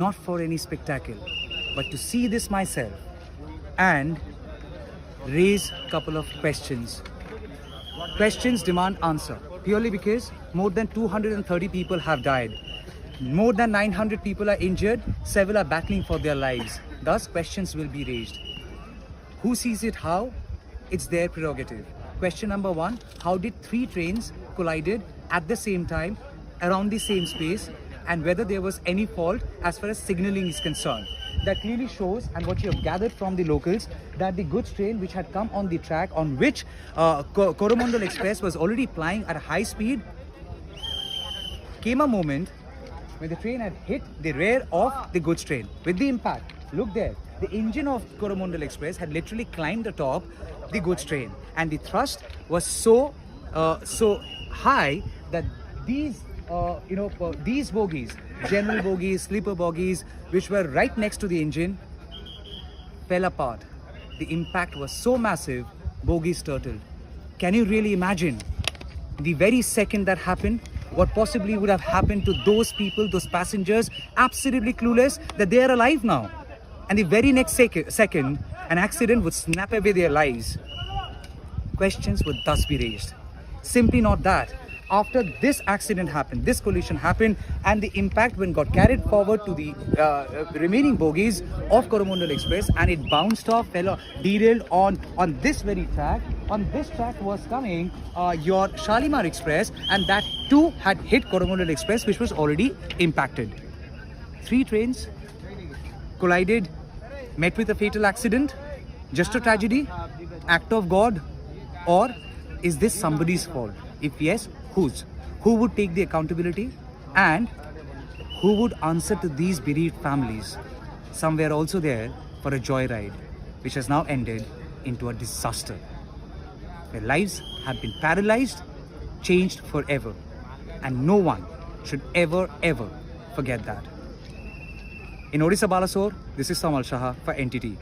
not for any spectacle, but to see this myself and raise a couple of questions. Questions demand answer, purely because more than 230 people have died. More than 900 people are injured, several are battling for their lives. Thus, questions will be raised. Who sees it how? It's their prerogative. Question number one, how did three trains collided at the same time, around the same space, and whether there was any fault as far as signaling is concerned? That clearly shows, and what you have gathered from the locals, that the goods train which had come on the track on which Coromandel Express was already plying at a high speed, came a moment when the train had hit the rear of the goods train. With the impact, look there, the engine of Coromandel Express had literally climbed atop the goods train, and the thrust was so high that these these bogies, general bogies, sleeper bogies, which were right next to the engine, fell apart. The impact was so massive, bogies turtled. Can you really imagine the very second that happened, what possibly would have happened to those people, those passengers, absolutely clueless that they are alive now? And the very next second, an accident would snap away their lives. Questions would thus be raised. Simply not that. After this accident happened, this collision happened, and the impact when got carried forward to the remaining bogies of Coromandel Express, and it bounced off, derailed on this very track. On this track was coming your Shalimar Express, and that too had hit Coromandel Express, which was already impacted. Three trains collided, met with a fatal accident. Just a tragedy? Act of God? Or is this somebody's fault? If yes, whose? Who would take the accountability? And who would answer to these bereaved families? Some were also there for a joyride, which has now ended into a disaster. Their lives have been paralyzed, changed forever. And no one should ever forget that. In Odisha Balasore, this is Samal Shah for NTT.